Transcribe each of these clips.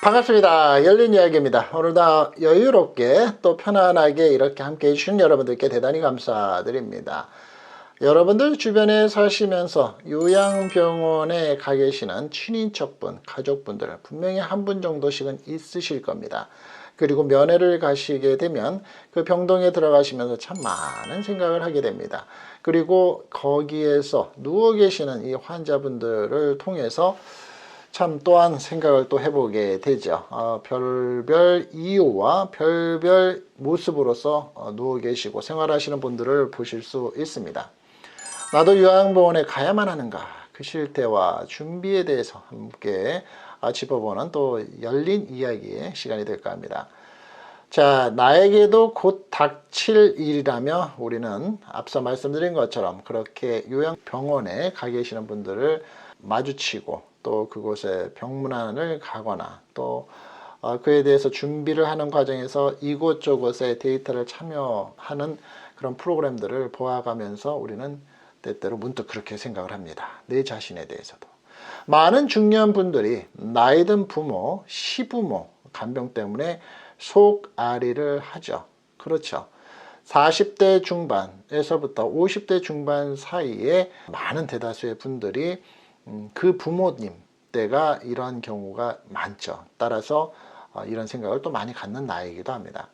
반갑습니다. 열린 이야기입니다. 오늘도 여유롭게 또 편안하게 이렇게 함께 해주신 여러분들께 대단히 감사드립니다. 여러분들 주변에 사시면서 요양병원에 가 계시는 친인척분, 가족분들 분명히 한 분 정도씩은 있으실 겁니다. 그리고 면회를 가시게 되면 그 병동에 들어가시면서 참 많은 생각을 하게 됩니다. 그리고 거기에서 누워 계시는 이 환자분들을 통해서 참 또한 생각을 또 해보게 되죠. 별별 이유와 별별 모습으로서 누워 계시고 생활하시는 분들을 보실 수 있습니다. 나도 요양병원에 가야만 하는가, 그 실태와 준비에 대해서 함께 짚어보는 또 열린 이야기의 시간이 될까 합니다. 자, 나에게도 곧 닥칠 일이라며 우리는 앞서 말씀드린 것처럼 그렇게 요양병원에 가 계시는 분들을 마주치고 또 그곳에 병문안을 가거나 또 그에 대해서 준비를 하는 과정에서 이곳저곳에 데이터를 참여하는 그런 프로그램들을 보아가면서 우리는 때때로 문득 그렇게 생각을 합니다. 내 자신에 대해서도. 많은 중년 분들이 나이 든 부모, 시부모, 간병 때문에 속앓이를 하죠. 그렇죠. 40대 중반에서부터 50대 중반 사이에 많은 대다수의 분들이 그 부모님 때가 이런 경우가 많죠. 따라서 이런 생각을 또 많이 갖는 나이이기도 합니다.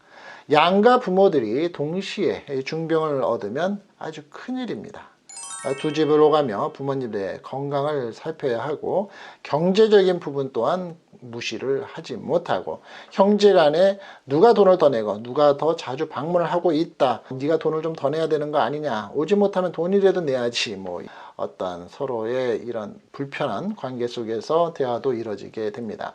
양가 부모들이 동시에 중병을 얻으면 아주 큰일입니다. 두 집을 오가며 부모님의 건강을 살펴야 하고 경제적인 부분 또한 무시를 하지 못하고 형제간에 누가 돈을 더 내고 누가 더 자주 방문을 하고 있다, 네가 돈을 좀 더 내야 되는 거 아니냐, 오지 못하면 돈이라도 내야지, 뭐 어떤 서로의 이런 불편한 관계 속에서 대화도 이루어지게 됩니다.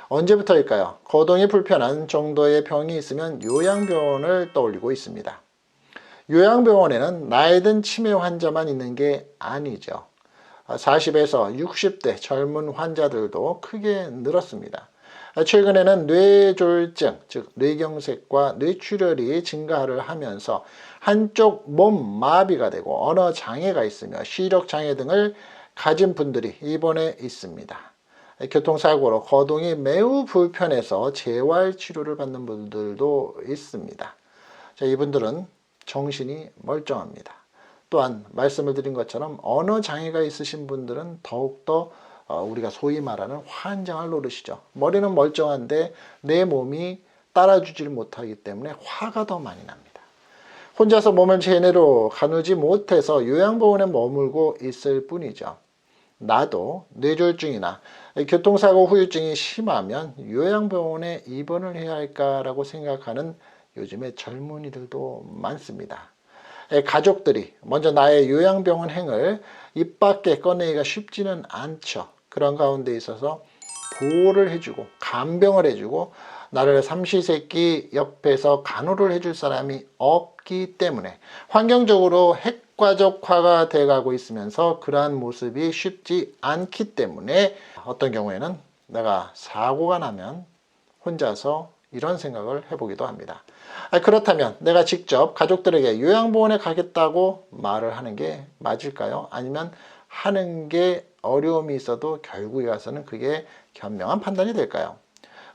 언제부터일까요? 거동이 불편한 정도의 병이 있으면 요양병원을 떠올리고 있습니다. 요양병원에는 나이 든 치매 환자만 있는 게 아니죠. 40에서 60대 젊은 환자들도 크게 늘었습니다. 최근에는 뇌졸중, 즉 뇌경색과 뇌출혈이 증가를 하면서 한쪽 몸 마비가 되고 언어 장애가 있으며 시력 장애 등을 가진 분들이 입원해 있습니다. 교통사고로 거동이 매우 불편해서 재활치료를 받는 분들도 있습니다. 자, 이분들은 정신이 멀쩡합니다. 또한 말씀을 드린 것처럼 언어 장애가 있으신 분들은 더욱더 우리가 소위 말하는 환장을 노리시죠. 머리는 멀쩡한데 내 몸이 따라주질 못하기 때문에 화가 더 많이 납니다. 혼자서 몸을 제대로 가누지 못해서 요양병원에 머물고 있을 뿐이죠. 나도 뇌졸중이나 교통사고 후유증이 심하면 요양병원에 입원을 해야 할까라고 생각하는 요즘의 젊은이들도 많습니다. 가족들이 먼저 나의 요양병원 행을 입 밖에 꺼내기가 쉽지는 않죠. 그런 가운데 있어서 보호를 해주고 간병을 해주고 나를 삼시세끼 옆에서 간호를 해줄 사람이 없기 때문에 환경적으로 핵가족화가 돼가고 있으면서 그러한 모습이 쉽지 않기 때문에 어떤 경우에는 내가 사고가 나면 혼자서 이런 생각을 해보기도 합니다. 그렇다면 내가 직접 가족들에게 요양병원에 가겠다고 말을 하는 게 맞을까요? 아니면 하는 게 어려움이 있어도 결국에 가서는 그게 현명한 판단이 될까요?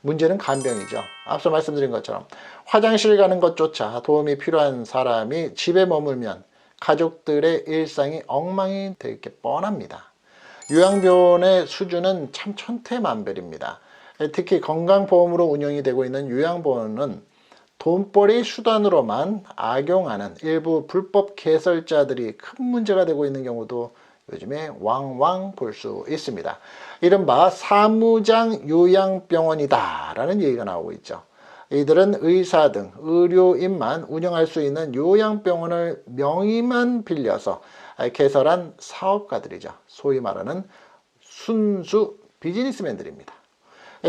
문제는 간병이죠. 앞서 말씀드린 것처럼 화장실 가는 것조차 도움이 필요한 사람이 집에 머물면 가족들의 일상이 엉망이 될 게 뻔합니다. 요양병원의 수준은 참 천태만별입니다. 특히 건강보험으로 운영이 되고 있는 요양병원은 돈벌이 수단으로만 악용하는 일부 불법 개설자들이 큰 문제가 되고 있는 경우도 요즘에 왕왕 볼 수 있습니다. 이른바 사무장 요양병원이다 라는 얘기가 나오고 있죠. 이들은 의사 등 의료인만 운영할 수 있는 요양병원을 명의만 빌려서 개설한 사업가들이죠. 소위 말하는 순수 비즈니스맨들입니다.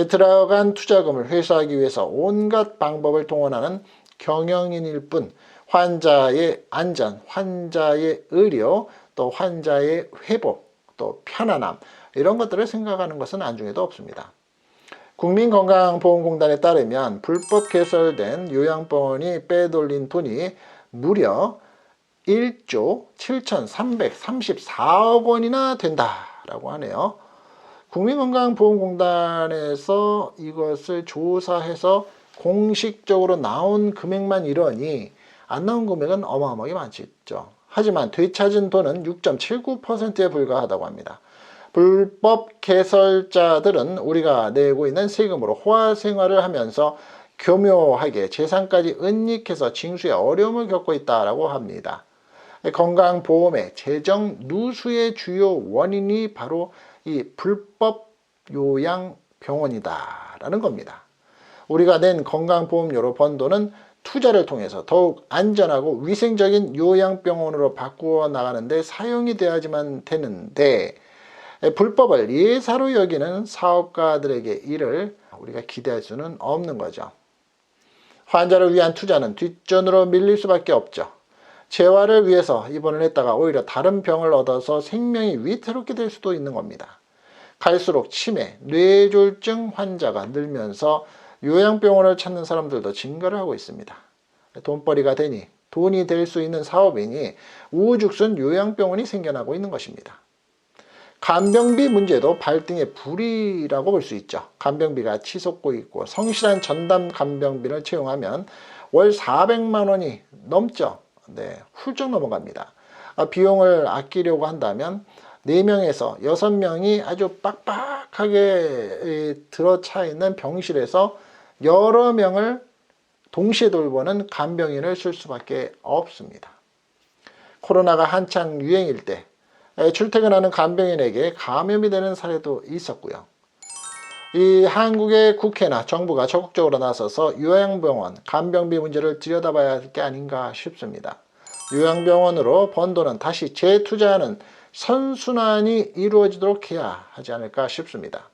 들어간 투자금을 회수하기 위해서 온갖 방법을 동원하는 경영인일 뿐 환자의 안전, 환자의 의료, 또 환자의 회복, 또 편안함 이런 것들을 생각하는 것은 안중에도 없습니다. 국민건강보험공단에 따르면 불법 개설된 요양병원이 빼돌린 돈이 무려 1조 7,334억 원이나 된다라고 하네요. 국민건강보험공단에서 이것을 조사해서 공식적으로 나온 금액만 이러니 안 나온 금액은 어마어마하게 많죠. 하지만 되찾은 돈은 6.79%에 불과하다고 합니다. 불법 개설자들은 우리가 내고 있는 세금으로 호화 생활을 하면서 교묘하게 재산까지 은닉해서 징수에 어려움을 겪고 있다고 합니다. 건강보험의 재정 누수의 주요 원인이 바로 이 불법 요양병원이다라는 겁니다. 우리가 낸 건강보험료로 번 돈은 투자를 통해서 더욱 안전하고 위생적인 요양병원으로 바꾸어 나가는데 사용이 돼야지만 되는데 불법을 예사로 여기는 사업가들에게 이를 우리가 기대할 수는 없는 거죠. 환자를 위한 투자는 뒷전으로 밀릴 수밖에 없죠. 재활을 위해서 입원을 했다가 오히려 다른 병을 얻어서 생명이 위태롭게 될 수도 있는 겁니다. 갈수록 치매, 뇌졸중 환자가 늘면서 요양병원을 찾는 사람들도 증가를 하고 있습니다. 돈벌이가 되니 돈이 될 수 있는 사업이니 우후죽순 요양병원이 생겨나고 있는 것입니다. 간병비 문제도 발등의 불이라고 볼 수 있죠. 간병비가 치솟고 있고 성실한 전담 간병비를 채용하면 월 400만 원이 넘죠. 네, 훌쩍 넘어갑니다. 비용을 아끼려고 한다면 4명에서 6명이 아주 빡빡하게 들어차 있는 병실에서 여러 명을 동시에 돌보는 간병인을 쓸 수밖에 없습니다. 코로나가 한창 유행일 때 출퇴근하는 간병인에게 감염이 되는 사례도 있었고요. 이 한국의 국회나 정부가 적극적으로 나서서 요양병원, 간병비 문제를 들여다봐야 할 게 아닌가 싶습니다. 요양병원으로 번 돈은 다시 재투자하는 선순환이 이루어지도록 해야 하지 않을까 싶습니다.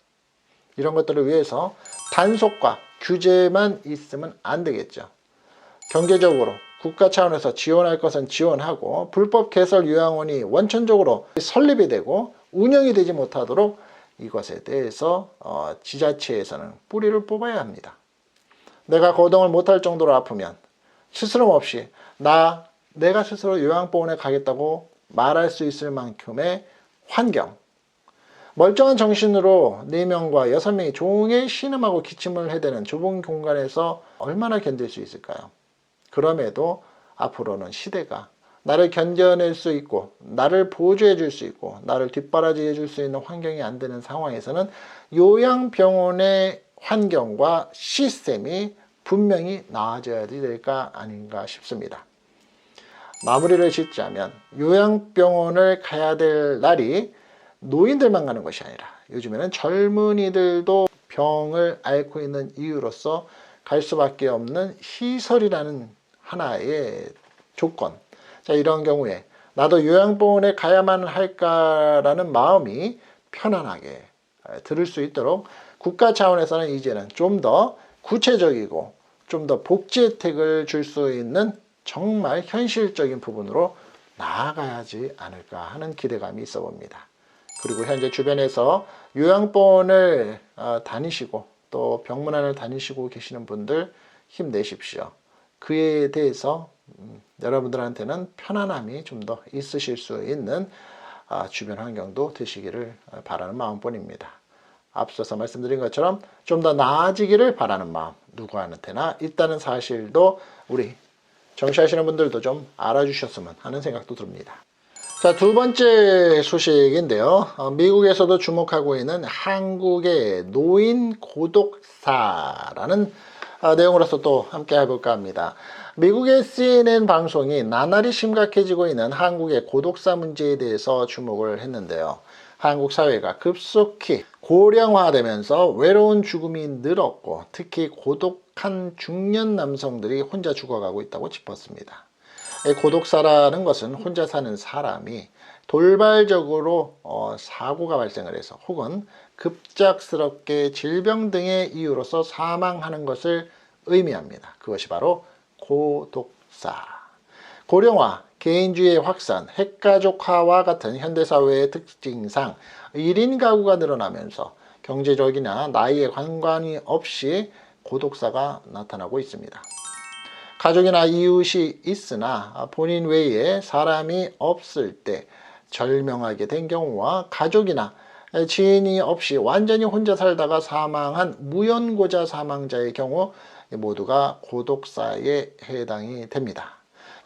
이런 것들을 위해서 단속과 규제만 있으면 안 되겠죠. 경제적으로 국가 차원에서 지원할 것은 지원하고 불법 개설 요양원이 원천적으로 설립이 되고 운영이 되지 못하도록 이것에 대해서 지자체에서는 뿌리를 뽑아야 합니다. 내가 거동을 못할 정도로 아프면 스스럼 없이 내가 스스로 요양병원에 가겠다고 말할 수 있을 만큼의 환경, 멀쩡한 정신으로 4명과 6명이 종일 신음하고 기침을 해대는 좁은 공간에서 얼마나 견딜 수 있을까요? 그럼에도 앞으로는 시대가 나를 견뎌낼 수 있고 나를 보조해 줄 수 있고 나를 뒷바라지해 줄 수 있는 환경이 안 되는 상황에서는 요양병원의 환경과 시스템이 분명히 나아져야 될까 아닌가 싶습니다. 마무리를 짓자면 요양병원을 가야 될 날이 노인들만 가는 것이 아니라 요즘에는 젊은이들도 병을 앓고 있는 이유로서 갈 수밖에 없는 시설이라는 하나의 조건. 자, 이런 경우에 나도 요양병원에 가야만 할까라는 마음이 편안하게 들을 수 있도록 국가 차원에서는 이제는 좀 더 구체적이고 좀 더 복지 혜택을 줄 수 있는 정말 현실적인 부분으로 나아가야지 않을까 하는 기대감이 있어 봅니다. 그리고 현재 주변에서 요양병원을 다니시고 또 병문안을 다니시고 계시는 분들 힘내십시오. 그에 대해서 여러분들한테는 편안함이 좀 더 있으실 수 있는 주변 환경도 되시기를 바라는 마음뿐입니다. 앞서서 말씀드린 것처럼 좀 더 나아지기를 바라는 마음 누구한테나 있다는 사실도 우리 정치하시는 분들도 좀 알아주셨으면 하는 생각도 듭니다. 자, 두 번째 소식인데요. 미국에서도 주목하고 있는 한국의 노인 고독사라는 내용으로서 또 함께 해볼까 합니다. 미국의 CNN 방송이 나날이 심각해지고 있는 한국의 고독사 문제에 대해서 주목을 했는데요. 한국 사회가 급속히 고령화되면서 외로운 죽음이 늘었고 특히 고독한 중년 남성들이 혼자 죽어가고 있다고 짚었습니다. 고독사라는 것은 혼자 사는 사람이 돌발적으로 사고가 발생을 해서 혹은 급작스럽게 질병 등의 이유로서 사망하는 것을 의미합니다. 그것이 바로 고독사. 고령화, 개인주의의 확산, 핵가족화와 같은 현대사회의 특징상 1인 가구가 늘어나면서 경제적이나 나이에 관관이 없이 고독사가 나타나고 있습니다. 가족이나 이웃이 있으나 본인 외에 사람이 없을 때 절명하게 된 경우와 가족이나 지인이 없이 완전히 혼자 살다가 사망한 무연고자 사망자의 경우 모두가 고독사에 해당이 됩니다.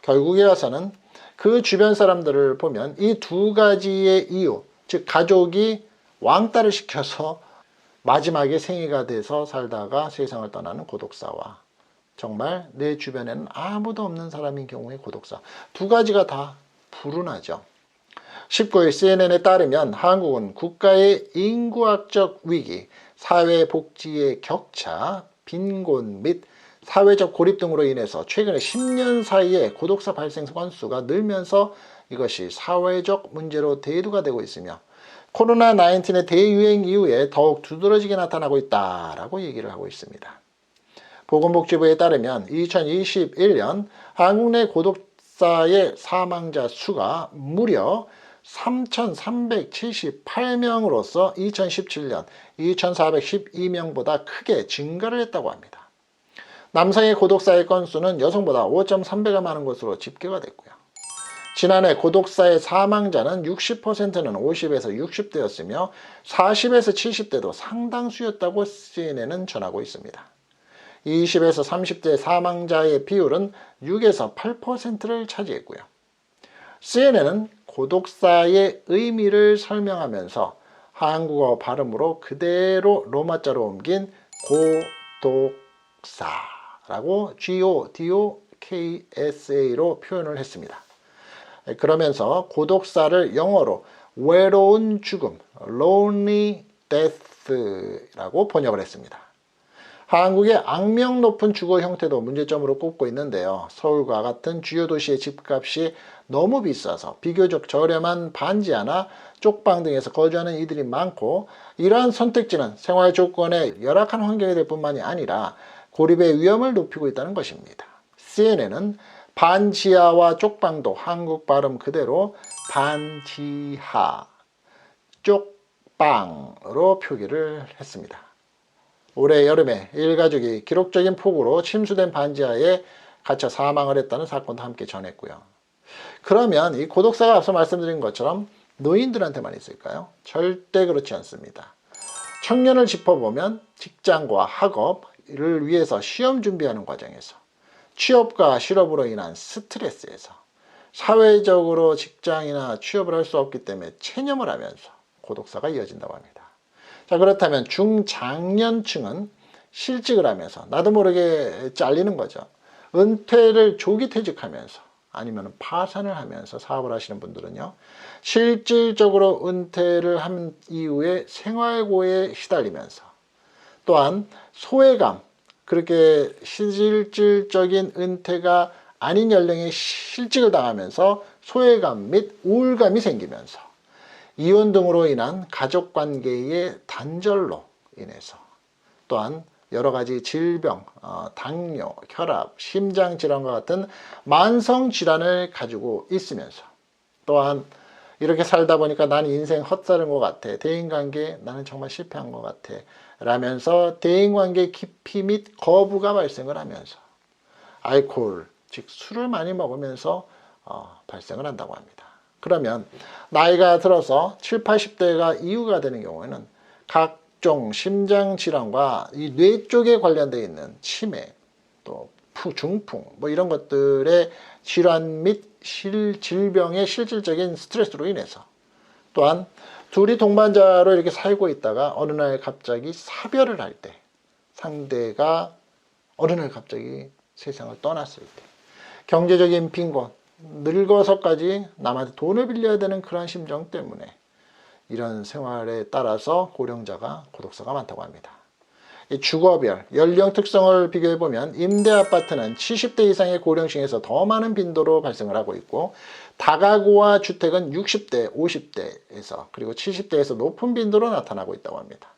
결국에 와서는 그 주변 사람들을 보면 이 두 가지의 이유, 즉 가족이 왕따를 시켜서 마지막에 생이가 돼서 살다가 세상을 떠나는 고독사와 정말 내 주변에는 아무도 없는 사람인 경우의 고독사, 두 가지가 다 불운하죠. 19일 CNN에 따르면 한국은 국가의 인구학적 위기, 사회복지의 격차, 빈곤 및 사회적 고립 등으로 인해서 최근에 10년 사이에 고독사 발생 건수가 늘면서 이것이 사회적 문제로 대두가 되고 있으며 코로나19의 대유행 이후에 더욱 두드러지게 나타나고 있다라고 얘기를 하고 있습니다. 보건복지부에 따르면 2021년 한국 내 고독사의 사망자 수가 무려 3,378명으로서 2017년 2,412명보다 크게 증가를 했다고 합니다. 남성의 고독사의 건수는 여성보다 5.3배가 많은 것으로 집계가 됐고요. 지난해 고독사의 사망자는 60%는 50에서 60대였으며 40에서 70대도 상당수였다고 CNN은 전하고 있습니다. 20에서 30대 사망자의 비율은 6에서 8%를 차지했고요. CNN은 고독사의 의미를 설명하면서 한국어 발음으로 그대로 로마자로 옮긴 고독사라고 GODOKSA로 표현을 했습니다. 그러면서 고독사를 영어로 외로운 죽음, lonely death라고 번역을 했습니다. 한국의 악명 높은 주거 형태도 문제점으로 꼽고 있는데요. 서울과 같은 주요 도시의 집값이 너무 비싸서 비교적 저렴한 반지하나 쪽방 등에서 거주하는 이들이 많고, 이러한 선택지는 생활 조건의 열악한 환경이 될 뿐만이 아니라 고립의 위험을 높이고 있다는 것입니다. CNN은 반지하와 쪽방도 한국 발음 그대로 반지하, 쪽방으로 표기를 했습니다. 올해 여름에 일가족이 기록적인 폭우로 침수된 반지하에 갇혀 사망을 했다는 사건도 함께 전했고요. 그러면 이 고독사가 앞서 말씀드린 것처럼 노인들한테만 있을까요? 절대 그렇지 않습니다. 청년을 짚어보면 직장과 학업을 위해서 시험 준비하는 과정에서, 취업과 실업으로 인한 스트레스에서, 사회적으로 직장이나 취업을 할 수 없기 때문에 체념을 하면서 고독사가 이어진다고 합니다. 자, 그렇다면 중장년층은 실직을 하면서 나도 모르게 잘리는 거죠. 은퇴를 조기 퇴직하면서 아니면 파산을 하면서 사업을 하시는 분들은요, 실질적으로 은퇴를 한 이후에 생활고에 시달리면서, 또한 소외감, 그렇게 실질적인 은퇴가 아닌 연령에 실직을 당하면서 소외감 및 우울감이 생기면서 이혼 등으로 인한 가족관계의 단절로 인해서, 또한 여러 가지 질병, 당뇨, 혈압, 심장질환과 같은 만성질환을 가지고 있으면서, 또한 이렇게 살다 보니까 난 인생 헛살은 것 같아, 대인관계 나는 정말 실패한 것 같아 라면서 대인관계 기피 및 거부가 발생을 하면서 알코올, 즉 술을 많이 먹으면서 발생을 한다고 합니다. 그러면 나이가 들어서 7, 80대가 이후가 되는 경우에는 각종 심장질환과 이 뇌 쪽에 관련되어 있는 치매, 또 중풍, 이런 것들의 질환 및 질병의 실질적인 스트레스로 인해서, 또한 둘이 동반자로 이렇게 살고 있다가 어느 날 갑자기 사별을 할 때, 상대가 어느 날 갑자기 세상을 떠났을 때, 경제적인 빈곤, 늙어서까지 남한테 돈을 빌려야 되는 그러한 심정 때문에 이런 생활에 따라서 고령자가 고독사가 많다고 합니다. 이 주거별, 연령 특성을 비교해보면 임대아파트는 70대 이상의 고령층에서 더 많은 빈도로 발생을 하고 있고, 다가구와 주택은 60대, 50대에서 그리고 70대에서 높은 빈도로 나타나고 있다고 합니다.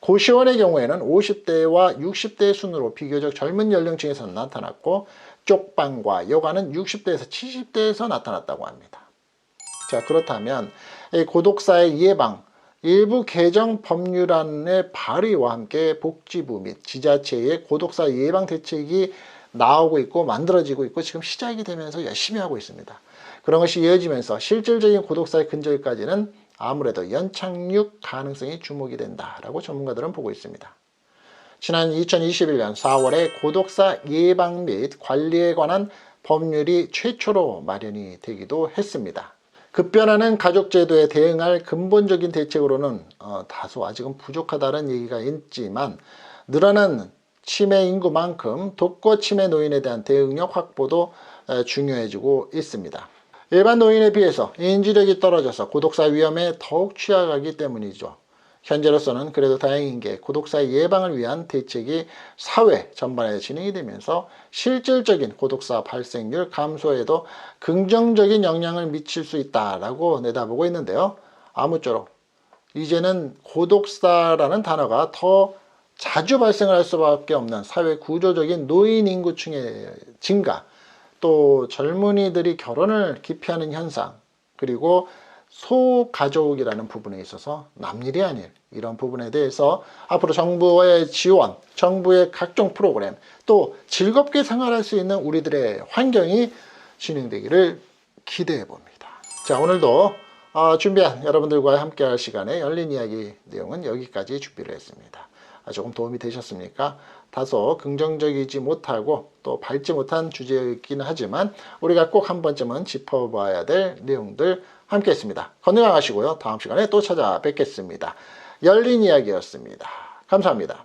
고시원의 경우에는 50대와 60대 순으로 비교적 젊은 연령층에서 나타났고, 쪽방과 여가는 60대에서 70대에서 나타났다고 합니다. 자, 그렇다면 고독사의 예방, 일부 개정 법률안의 발의와 함께 복지부 및 지자체의 고독사 예방 대책이 나오고 있고 만들어지고 있고 지금 시작이 되면서 열심히 하고 있습니다. 그런 것이 이어지면서 실질적인 고독사의 근절까지는 아무래도 연착륙 가능성이 주목이 된다라고 전문가들은 보고 있습니다. 지난 2021년 4월에 고독사 예방 및 관리에 관한 법률이 최초로 마련이 되기도 했습니다. 급변하는 가족제도에 대응할 근본적인 대책으로는 다소 아직은 부족하다는 얘기가 있지만 늘어난 치매 인구만큼 독거 치매 노인에 대한 대응력 확보도 중요해지고 있습니다. 일반 노인에 비해서 인지력이 떨어져서 고독사 위험에 더욱 취약하기 때문이죠. 현재로서는 그래도 다행인 게 고독사 예방을 위한 대책이 사회 전반에 진행이 되면서 실질적인 고독사 발생률 감소에도 긍정적인 영향을 미칠 수 있다라고 내다보고 있는데요. 아무쪼록 이제는 고독사라는 단어가 더 자주 발생을 할 수밖에 없는 사회 구조적인 노인 인구층의 증가, 또 젊은이들이 결혼을 기피하는 현상, 그리고 소가족이라는 부분에 있어서 남일이 아닐 이런 부분에 대해서 앞으로 정부의 지원, 정부의 각종 프로그램, 또 즐겁게 생활할 수 있는 우리들의 환경이 진행되기를 기대해 봅니다. 자, 오늘도 준비한 여러분들과 함께 할 시간에 열린 이야기 내용은 여기까지 준비를 했습니다. 조금 도움이 되셨습니까? 다소 긍정적이지 못하고 또 밝지 못한 주제이긴 하지만 우리가 꼭 한 번쯤은 짚어봐야 될 내용들 함께 했습니다. 건강하시고요. 다음 시간에 또 찾아뵙겠습니다. 열린 이야기였습니다. 감사합니다.